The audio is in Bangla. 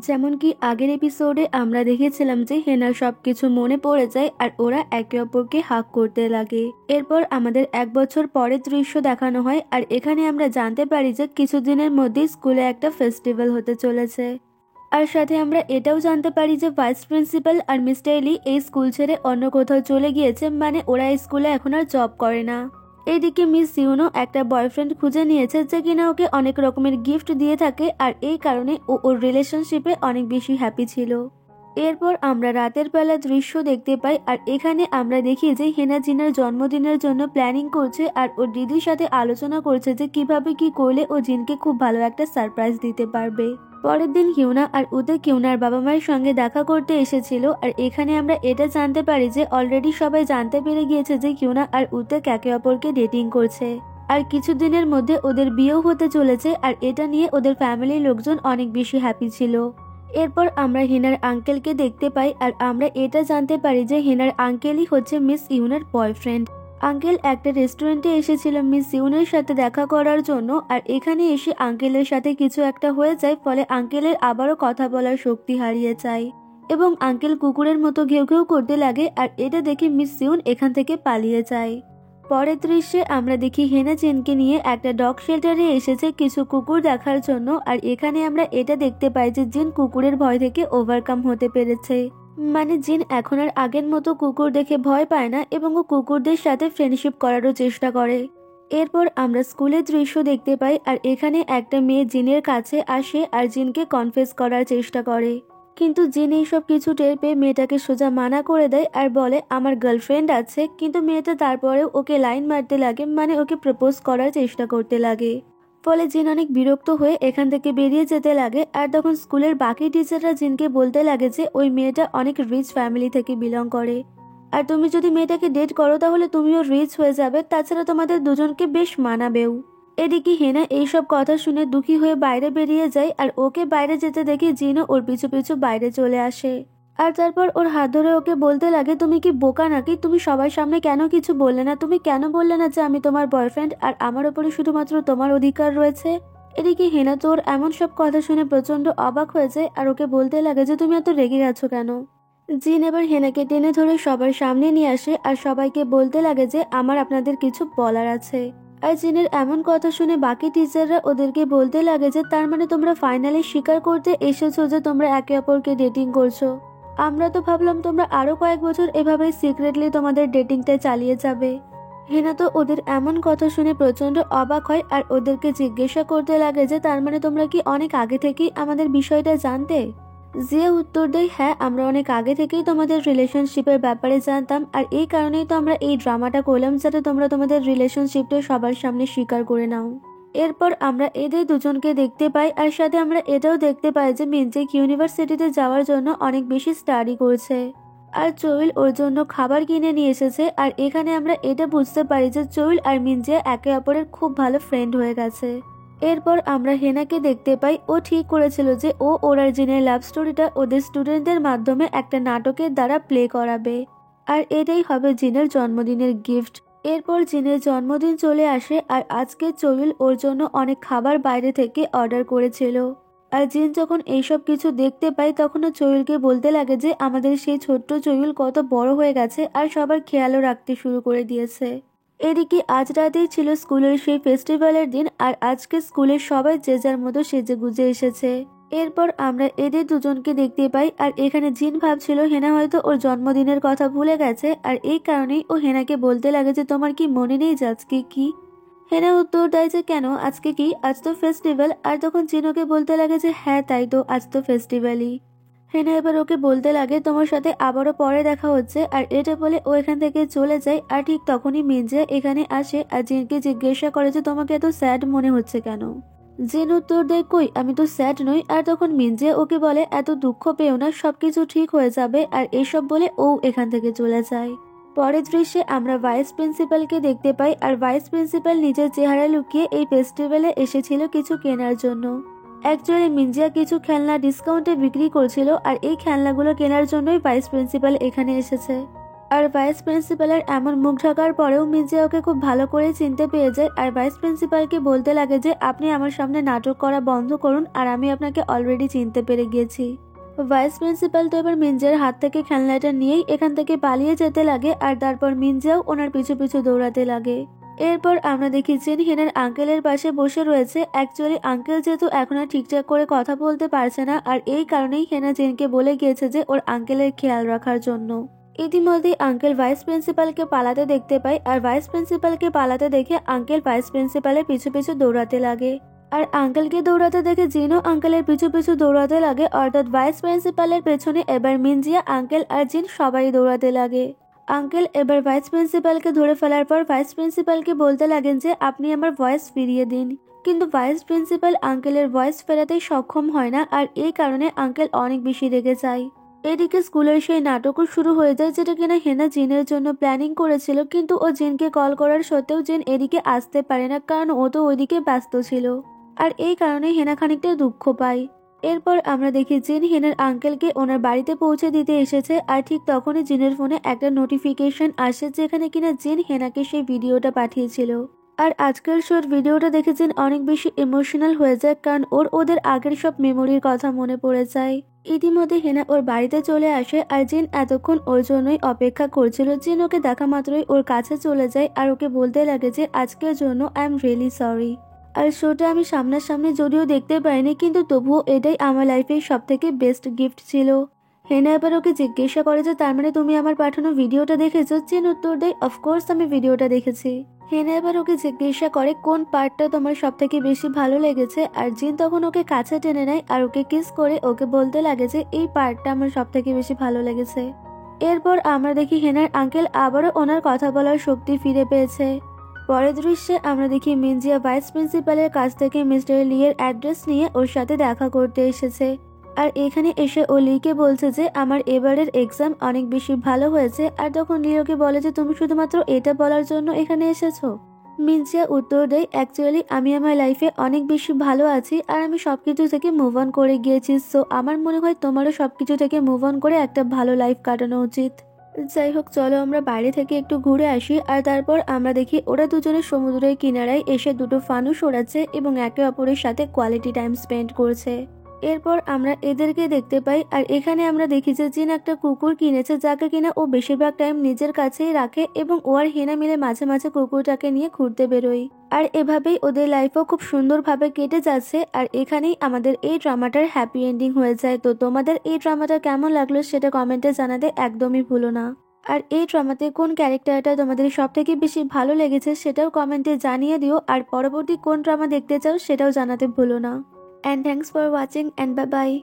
যেমন কি আগের এপিসোডে আমরা দেখেছিলাম যে হেনার সবকিছু মনে পড়ে যায় আর ওরা একে অপরকে হাগ করতে লাগে। এরপর আমাদের 1 বছর পরের দৃশ্য দেখানো হয় আর এখানে আমরা জানতে পারি যে কিছুদিনের মধ্যেই স্কুলে একটা ফেস্টিভ্যাল হতে চলেছে। আর সাথে আমরা এটাও জানতে পারি যে ভাইস প্রিন্সিপাল আর মিস্টার এলি এই স্কুল ছেড়ে অন্য কোথাও চলে গিয়েছে, মানে ওরা এই স্কুলে এখন আর জব করে না। এইদিকে মিস ইউনো একটা বয়ফ্রেন্ড খুঁজে নিয়েছে যে কিনা ওকে অনেক রকমের গিফট দিয়ে থাকে আর এই কারণে ও ওর রিলেশনশিপে অনেক বেশি হ্যাপি ছিল। এরপর আমরা রাতের বেলা দৃশ্য দেখতে পাই আর এখানে আমরা দেখি যে হেনা জিনের জন্মদিনের জন্য প্ল্যানিং করছে আর ওর দিদির সাথে আলোচনা করছে যে কিভাবে কি করলে ও জিনকে খুব ভালো একটা সারপ্রাইজ দিতে পারবে। পরের দিন হিউনা আর উতে কিউনার বাবা মায়ের সঙ্গে দেখা করতে এসেছিল আর এখানে আমরা এটা জানতে পারি যে অলরেডি সবাই জানতে পেরে গিয়েছে যে কিউনা আর উতে একে অপরকে ডেটিং করছে আর কিছুদিনের মধ্যে ওদের বিয়েও হতে চলেছে আর এটা নিয়ে ওদের ফ্যামিলির লোকজন অনেক বেশি হ্যাপি ছিল। এরপর আমরা হেনার আঙ্কেলকে দেখতে পাই আর আমরা এটা জানতে পারি যে হেনার আঙ্কেলই হচ্ছে মিস ইউনার বয়ফ্রেন্ড। আঙ্কেল একটা রেস্টুরেন্টে এসেছিল মিস ইউনের সাথে দেখা করার জন্য আর এখানে এসে আঙ্কেলের সাথে কিছু একটা হয়ে যায়, ফলে আঙ্কেলের আবারও কথা বলার শক্তি হারিয়ে যায় এবং আঙ্কেল কুকুরের মতো ঘেউ ঘেউ করতে লাগে আর এটা দেখে মিস ইউন এখান থেকে পালিয়ে যায়। পরের দৃশ্যে আমরা দেখি হেনা জিনকে নিয়ে একটা ডগ শেল্টারে এসেছে কিছু কুকুর দেখার জন্য আর এখানে আমরা এটা দেখতে পাই যে জিন কুকুরের ভয় থেকে ওভারকাম হতে পেরেছে, মানে জিন এখন আর আগের মতো কুকুর দেখে ভয় পায় না এবং ও কুকুরদের সাথে ফ্রেন্ডশিপ করারও চেষ্টা করে। এরপর আমরা স্কুলের দৃশ্য দেখতে পাই আর এখানে একটা মেয়ে জিনের কাছে আসে আর জিনকে কনফেস করার চেষ্টা করে, কিন্তু জিন এইসব কিছু টের পেয়ে মেয়েটাকে সোজা মানা করে দেয় আর বলে আমার গার্লফ্রেন্ড আছে, কিন্তু মেয়েটা তারপরেও ওকে লাইন মারতে লাগে, মানে ওকে প্রপোজ করার চেষ্টা করতে লাগে। ফলে জিন অনেক বিরক্ত হয়ে এখান থেকে বেরিয়ে যেতে লাগে আর তখন স্কুলের বাকি টিচাররা জিনকে বলতে লাগে যে ওই মেয়েটা অনেক রিচ ফ্যামিলি থেকে বিলং করে আর তুমি যদি মেয়েটাকে ডেট করো তাহলে তুমিও রিচ হয়ে যাবে, তাছাড়া তোমাদের দুজনকে বেশ মানাবেও। এদিকে হেনা এইসব কথা শুনে দুঃখী হয়ে বাইরে বেরিয়ে যায় আর ওকে বাইরে যেতে দেখে জিনও ওর পিছু পিছু বাইরে চলে আসে আর তারপর ওর হাত ধরে ওকে বলতে লাগে তুমি কি বোকা নাকি, তুমি সবার সামনে কেন কিছু বললে না, তুমি কেন বললে না যে আমি তোমার বয়ফ্রেন্ড আর আমার উপরে শুধুমাত্র তোমার অধিকার রয়েছে। এদিকে হেনা তো ওর এমন সব কথা শুনে প্রচন্ড অবাক হয়ে যায় আর ওকে বলতে লাগে যে তুমি এত রেগে গেছো কেন। জিন এবার হেনাকে টেনে ধরে সবার সামনে নিয়ে আসে আর সবাইকে বলতে লাগে যে আমার আপনাদের কিছু বলার আছে। আর জিনের এমন কথা শুনে বাকি টিচাররা ওদেরকে বলতে লাগে যে তার মানে তোমরা ফাইনালি স্বীকার করতে এসেছো যে তোমরা একে অপরকে ডেটিং করছো। আমরা তো ভাবলাম তোমরা আরো কয়েক বছর এভাবেই সিক্রেটলি তোমাদের ডেটিংটা চালিয়ে যাবে। হেনা তো ওদের এমন কথা শুনে প্রচন্ড অবাক হয় আর ওদেরকে জিজ্ঞাসা করতে লাগে যে তার মানে তোমরা কি অনেক আগে থেকেই আমাদের বিষয়টা জানতে। জিয়া উত্তর দেয় হ্যাঁ, আমরা অনেক আগে থেকেই তোমাদের রিলেশনশিপের ব্যাপারে জানতাম আর এই কারণেই তো আমরা এই ড্রামাটা করলাম যাতে তোমরা তোমাদের রিলেশনশিপটা সবার সামনে স্বীকার করে নাও। এরপর আমরা এদের দুজনকে দেখতে পাই আর সাথে আমরা এটাও দেখতে পাই যে মিনজেক ইউনিভার্সিটিতে যাওয়ার জন্য অনেক বেশি স্টাডি করছে আর চৈল ওর জন্য খাবার কিনে নিয়ে এসেছে আর এখানে আমরা এটা বুঝতে পারি যে চৈল আর মিনজে একে অপরের খুব ভালো ফ্রেন্ড হয়ে গেছে। এরপর আমরা হেনাকে দেখতে পাই ও ঠিক করেছিল যে ও ওর আর জিনের লাভ স্টোরিটা ওদের স্টুডেন্টদের মাধ্যমে একটা নাটকের দ্বারা প্লে করাবে আর এটাই হবে জিনের জন্মদিনের গিফট। এরপর জিনের জন্মদিন চলে আসে আর আজকে চৈল ওর জন্য অনেক খাবার বাইরে থেকে অর্ডার করেছিল আর জিন যখন এইসব কিছু দেখতে পাই তখনও চৈলকে বলতে লাগে যে আমাদের সেই ছোট্ট চৈল কত বড় হয়ে গেছে আর সবার খেয়ালও রাখতে শুরু করে দিয়েছে। এদিকে আজ রাতেই ছিল স্কুলের সেই ফেস্টিভ্যালের দিন আর আজকে স্কুলের সবাই যে যার মতো সেজে গুজে এসেছে। এরপর আমরা এদের দুজনকে দেখতে পাই আর এখানে জিন ভাবছিল হেনা হয়তো ওর জন্মদিনের কথা ভুলে গেছে আর এই কারণেই ও হেনাকে বলতে লাগে যে তোমার কি মনে নেই যে আজকে কি। হেনা উত্তর দেয় যে কেন আজকে কি, আজ তো ফেস্টিভ্যাল। আর তখন জিন ওকে বলতে লাগে যে হ্যাঁ তাই তো, আজ তো ফেস্টিভ্যালই। হেনা এবার ওকে বলতে লাগে তোমার সাথে আবারও পরে দেখা হচ্ছে আর এটা বলে ও এখান থেকে চলে যায় আর ঠিক তখনই মিনজে এখানে আসে আর জিনকে জিজ্ঞাসা করে যে তোমাকে এত স্যাড মনে হচ্ছে কেন। জিন উত্তর দেয় কই আমি তো স্যাড নই। আর তখন মিনজে ওকে বলে এত দুঃখ পেও না, সবকিছু ঠিক হয়ে যাবে আর এসব বলে ও এখান থেকে চলে যায়। পরের দৃশ্যে আমরা ভাইস প্রিন্সিপালকে দেখতে পাই আর ভাইস প্রিন্সিপাল নিজের চেহারা লুকিয়ে এই ফেস্টিভ্যালে এসেছিল কিছু কেনার জন্য। অ্যাকচুয়ালি মিনজিয়া কিছু খেলনা ডিসকাউন্টে বিক্রি করছিল আর এই খেলনাগুলো কেনার জন্যই ভাইস প্রিন্সিপাল এখানে এসেছে। আর ভাইস প্রিন্সিপালের এমন মুখ ঢাকার পরেও মিনজিয়া ওকে খুব ভালো করে চিনতে পেয়ে যায় আর ভাইস প্রিন্সিপালকে বলতে লাগে যে আপনি আমার সামনে নাটক করা বন্ধ করুন আর আমি আপনাকে অলরেডি চিনতে পেরে গিয়েছি। ভাইস প্রিন্সিপাল তো এবার মিনজিয়ার হাত থেকে খেলনাটা নিয়েই এখান থেকে পালিয়ে যেতে লাগে আর তারপর মিনজিয়াও ওনার পিছু পিছু দৌড়াতে লাগে। এরপর আমরা দেখি জিন হেনার আঙ্কেলের পাশে বসে রয়েছে। অ্যাকচুয়ালি আঙ্কেল যেহেতু এখন আর ঠিকঠাক করে কথা বলতে পারছে না আর এই কারণেই হেনা জিনকে বলে গিয়েছে যে ওর আঙ্কেলের খেয়াল রাখার জন্য। ইতিমধ্যেই আঙ্কেল ভাইস প্রিন্সিপালকে পালাতে দেখতে পায় আর ভাইস প্রিন্সিপালকে পালাতে দেখে আঙ্কেল ভাইস প্রিন্সিপালের পিছু পিছু দৌড়াতে লাগে আর আঙ্কেলকে দৌড়াতে দেখে জিনও আঙ্কেলের পিছু পিছু দৌড়াতে লাগে, অর্থাৎ ভাইস প্রিন্সিপালের পেছনে এবার মিনজিয়া, আঙ্কেল আর জিন সবাই দৌড়াতে লাগে। আঙ্কেল এবার ভাইস প্রিন্সিপালকে ধরে ফেলার পর ভাইস প্রিন্সিপালকে বলতে লাগেন যে আপনি আমার ভয়েস ফিরিয়ে দিন, কিন্তু ভাইস প্রিন্সিপাল আঙ্কেলের ভয়েস ফেরাতে সক্ষম হয় না আর এই কারণে আঙ্কেল অনেক বেশি রেগে যায়। এদিকে স্কুলের সেই নাটকও শুরু হয়ে যায় যেটা কিনা হেনা জিনের জন্য প্ল্যানিং করেছিল, কিন্তু ও জিনকে কল করার সত্ত্বেও জিন এদিকে আসতে পারে না কারণ ও তো ওইদিকে ব্যস্ত ছিল আর এই কারণে হেনা খানিকটা দুঃখ পায়। এরপর আমরা দেখি জিন হেনার আঙ্কেলকে ওনার বাড়িতে পৌঁছে দিতে এসেছে আর ঠিক তখনই জিনের ফোনে একটা নোটিফিকেশন আসে যেখানে কিনা জিন হেনাকে সেই ভিডিওটা পাঠিয়েছিল। আর আজকের শোর ভিডিওটা দেখে জিন অনেক বেশি ইমোশনাল হয়ে যায় কারণ ওদের আগের সব মেমোরির কথা মনে পড়ে যায়। ইতিমধ্যে হেনা ওর বাড়িতে চলে আসে আর জিন এতক্ষণ ওর জন্যই অপেক্ষা করছিল। জিন ওকে দেখা মাত্রই ওর কাছে চলে যায় আর ওকে বলতে লাগে যে আজকের জন্য আই এম রিয়েলি সরি। আর শোটা আমি সামনাসামনি যদিও দেখতে পাইনি কিন্তু তবুও এটাই আমার লাইফের সব থেকে বেস্ট গিফট ছিল। হেনা এবার ওকে জিজ্ঞাসা করে যে তার মানে তুমি আমার পাঠানো ভিডিওটা দেখেছো? জিন উত্তর দেয় অফকোর্স আমি ভিডিওটা দেখেছি। হেনা এবার ওকে জিজ্ঞাসা করে কোন পার্টটা তোমার সব থেকে বেশি ভালো লেগেছে আর জিন তখন ওকে কাছে টেনে নেয় আর ওকে কিস করে ওকে বলতে লাগে যে এই পার্টটা আমার সব থেকে বেশি ভালো লেগেছে। এরপর আমরা দেখি হেনার আঙ্কেল আবারও ওনার কথা বলার শক্তি ফিরে পেয়েছে। পরের দৃশ্যে আমরা দেখি মিনজিয়া ভাইস প্রিন্সিপালের কাছ থেকে মিস্টার লিয়ের অ্যাড্রেস নিয়ে ওর সাথে দেখা করতে এসেছে আর এখানে এসে ও লিকে বলছে যে আমার এবারের এক্সাম অনেক বেশি ভালো হয়েছে আর তখন লিওকে বলে যে তুমি শুধুমাত্র এটা বলার জন্য এখানে এসেছো। মিনজিয়া উত্তর দেয় অ্যাকচুয়ালি আমি আমার লাইফে অনেক বেশি ভালো আছি আর আমি সবকিছু থেকে মুভ অন করে গিয়েছি, সো আমার মনে হয় তোমারও সবকিছু থেকে মুভ অন করে একটা ভালো লাইফ কাটানো উচিত। যাই হোক চলো আমরা বাইরে থেকে একটু ঘুরে আসি আর তারপর আমরা দেখি ওরা দুজনে সমুদ্রের কিনারায় এসে দুটো ফানুস ওড়াচ্ছে এবং একে অপরের সাথে কোয়ালিটি টাইম স্পেন্ড করছে। এরপর আমরা এদেরকে দেখতে পাই আর এখানে আমরা দেখি যে জিন একটা কুকুর কিনেছে যাকে কিনা ও বেশিরভাগ টাইম নিজের কাছেই রাখে এবং ও আর হেনা মিলে মাঝে মাঝে কুকুরটাকে নিয়ে ঘুরতে বেরোয় আর এভাবেই ওদের লাইফও খুব সুন্দরভাবে কেটে যাচ্ছে আর এখানেই আমাদের এই ড্রামাটার হ্যাপি এন্ডিং হয়ে যায়। তো তোমাদের এই ড্রামাটা কেমন লাগলো সেটা কমেন্টে জানাতে একদমই ভুলো না। আর এই ড্রামাতে কোন ক্যারেক্টারটা তোমাদের সব থেকে বেশি ভালো লেগেছে সেটাও কমেন্টে জানিয়ে দিও আর পরবর্তী কোন ড্রামা দেখতে চাও সেটাও জানাতে ভুলো না। And thanks for watching and bye bye.